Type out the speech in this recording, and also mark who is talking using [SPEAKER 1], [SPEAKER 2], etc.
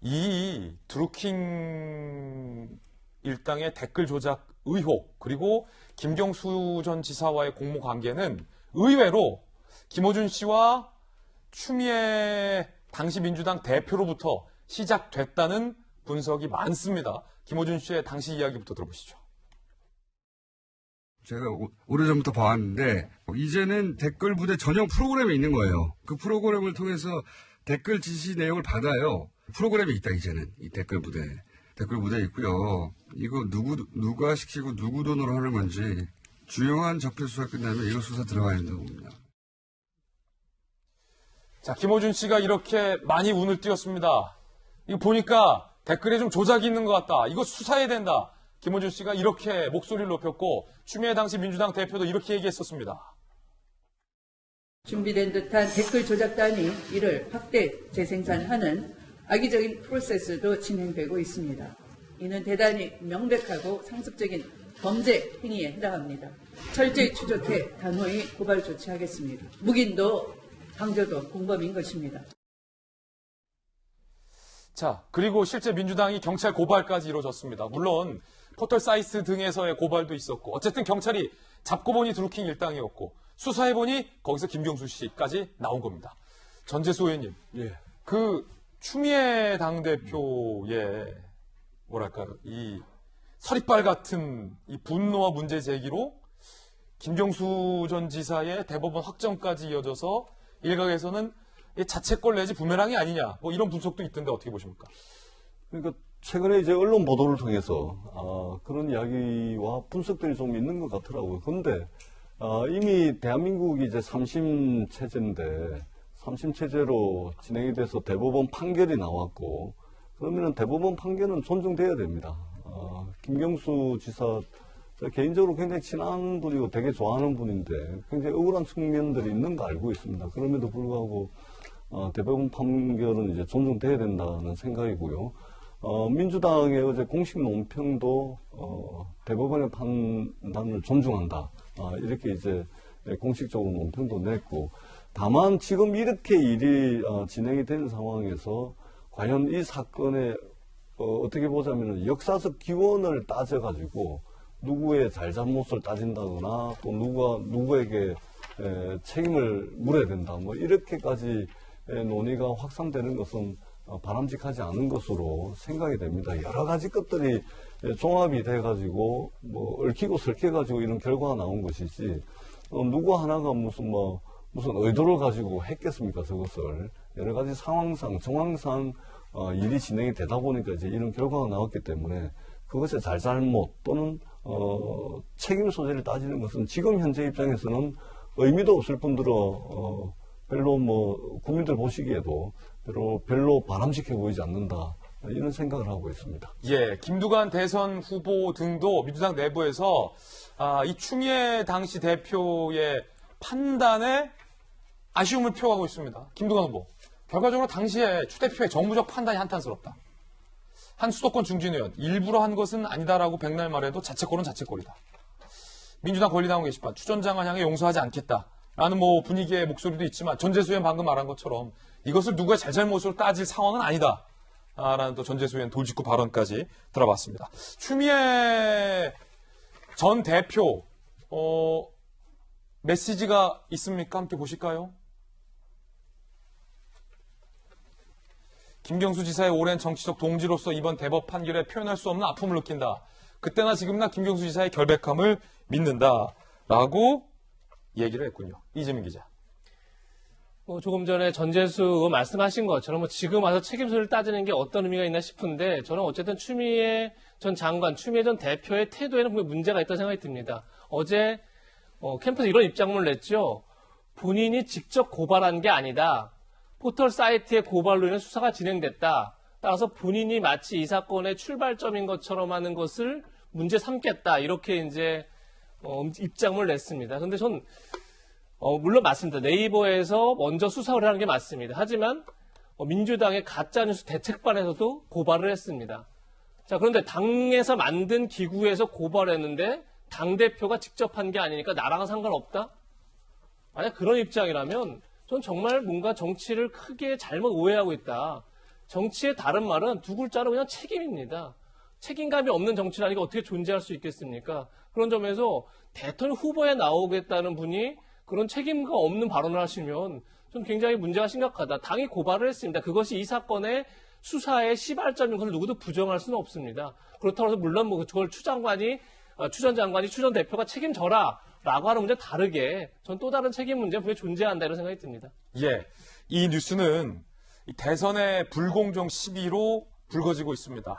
[SPEAKER 1] 이 드루킹 일당의 댓글 조작 의혹 그리고 김경수 전 지사와의 공모 관계는 의외로 김어준 씨와 추미애 당시 민주당 대표로부터 시작됐다는 분석이 많습니다. 김어준 씨의 당시 이야기부터 들어보시죠.
[SPEAKER 2] 제가 오래전부터 봐왔는데 이제는 댓글 부대 전용 프로그램이 있는 거예요. 그 프로그램을 통해서 댓글 지시 내용을 받아요. 프로그램이 있다 이제는 이 댓글 부대 있고요. 이거 누가 시키고 누구 돈으로 하는 건지 주요한 적폐 수사 끝나면 이거 수사 들어가야 된다고 봅니다.
[SPEAKER 1] 자, 김어준 씨가 이렇게 많이 운을 띄웠습니다. 이거 보니까 댓글에 좀 조작이 있는 것 같다. 이거 수사해야 된다. 김어준 씨가 이렇게 목소리를 높였고 추미애 당시 민주당 대표도 이렇게 얘기했었습니다.
[SPEAKER 3] 준비된 듯한 댓글 조작단이 이를 확대 재생산하는 악의적인 프로세스도 진행되고 있습니다. 이는 대단히 명백하고 상습적인 범죄 행위에 해당합니다. 철저히 추적해 단호히 고발 조치하겠습니다. 묵인도 방조도 공범인 것입니다.
[SPEAKER 1] 자, 그리고 실제 민주당이 경찰 고발까지 이루어졌습니다. 물론 포털 사이트 등에서의 고발도 있었고 어쨌든 경찰이 잡고 보니 드루킹 일당이었고 수사해보니 거기서 김경수 씨까지 나온 겁니다. 전재수 의원님, 그 추미애 당대표의 뭐랄까요, 이 서리빨 같은 이 분노와 문제 제기로 김경수 전 지사의 대법원 확정까지 이어져서 일각에서는 자책골 내지 부메랑이 아니냐, 뭐 이런 분석도 있던데 어떻게 보십니까?
[SPEAKER 4] 그러니까 최근에 이제 언론 보도를 통해서 그런 이야기와 분석들이 좀 있는 것 같더라고요. 그런데 이미 대한민국이 이제 3심 체제인데 3심 체제로 진행이 돼서 대법원 판결이 나왔고 그러면은 대법원 판결은 존중돼야 됩니다. 김경수 지사 개인적으로 굉장히 친한 분이고 되게 좋아하는 분인데 굉장히 억울한 측면들이 있는 거 알고 있습니다. 그럼에도 불구하고 대법원 판결은 이제 존중돼야 된다는 생각이고요. 민주당의 어제 공식 논평도 대법원의 판단을 존중한다. 이렇게 이제 공식적으로 논평도 냈고, 다만 지금 이렇게 일이 진행이 되는 상황에서 과연 이 사건의 어떻게 보자면 역사적 기원을 따져가지고 누구의 잘잘못을 따진다거나 또 누구에게 책임을 물어야 된다. 뭐 이렇게까지 논의가 확산되는 것은 바람직하지 않은 것으로 생각이 됩니다. 여러 가지 것들이 종합이 돼가지고 뭐 얽히고 설켜가지고 이런 결과가 나온 것이지 누구 하나가 무슨 의도를 가지고 했겠습니까? 저것을 여러 가지 상황상 정황상 일이 진행이 되다 보니까 이제 이런 결과가 나왔기 때문에 그것의 잘잘못 또는 책임 소재를 따지는 것은 지금 현재 입장에서는 의미도 없을 뿐더러 별로 국민들 보시기에도 별로 바람직해 보이지 않는다. 이런 생각을 하고 있습니다.
[SPEAKER 1] 예, 김두관 대선 후보 등도 민주당 내부에서 이 추미애 당시 대표의 판단에 아쉬움을 표하고 있습니다. 김두관 후보. 결과적으로 당시에 추 대표의 정무적 판단이 한탄스럽다. 한 수도권 중진 의원, 일부러 한 것은 아니다라고 백날 말해도 자책골은 자책골이다. 민주당 권리당원 게시판, 추 전 장관 향해 용서하지 않겠다. 라는 분위기의 목소리도 있지만 전재수 의원 방금 말한 것처럼 이것을 누구의 잘잘못으로 따질 상황은 아니다. 라는 또 전재수 의원 돌직구 발언까지 들어봤습니다. 추미애 전 대표 메시지가 있습니까? 함께 보실까요? 김경수 지사의 오랜 정치적 동지로서 이번 대법 판결에 표현할 수 없는 아픔을 느낀다. 그때나 지금나 김경수 지사의 결백함을 믿는다. 라고 얘기를 했군요. 이재민 기자.
[SPEAKER 5] 조금 전에 전재수 의원 말씀하신 것처럼 지금 와서 책임소를 따지는 게 어떤 의미가 있나 싶은데 저는 어쨌든 추미애 전 장관, 추미애 전 대표의 태도에는 분명히 문제가 있다고 생각이 듭니다. 어제 캠프에서 이런 입장문을 냈죠. 본인이 직접 고발한 게 아니다. 포털 사이트의 고발로 인해 수사가 진행됐다. 따라서 본인이 마치 이 사건의 출발점인 것처럼 하는 것을 문제 삼겠다. 이렇게 이제 입장문을 냈습니다. 근데 전 물론 맞습니다. 네이버에서 먼저 수사를 하는 게 맞습니다. 하지만 민주당의 가짜뉴스 대책반에서도 고발을 했습니다. 자, 그런데 당에서 만든 기구에서 고발했는데 당대표가 직접 한 게 아니니까 나랑은 상관없다? 만약 그런 입장이라면 전 정말 뭔가 정치를 크게 잘못 오해하고 있다. 정치의 다른 말은 두 글자로 그냥 책임입니다. 책임감이 없는 정치라니까 어떻게 존재할 수 있겠습니까? 그런 점에서 대통령 후보에 나오겠다는 분이 그런 책임감 없는 발언을 하시면 좀 굉장히 문제가 심각하다. 당이 고발을 했습니다. 그것이 이 사건의 수사의 시발점인 것을 누구도 부정할 수는 없습니다. 그렇다고 해서 물론 뭐 그걸 추 전 장관이 추 전 대표가 책임져라 라고 하는 문제 다르게 전 또 다른 책임 문제가 분명히 존재한다 이런 생각이 듭니다.
[SPEAKER 1] 예, 이 뉴스는 이 대선의 불공정 시비로 불거지고 있습니다.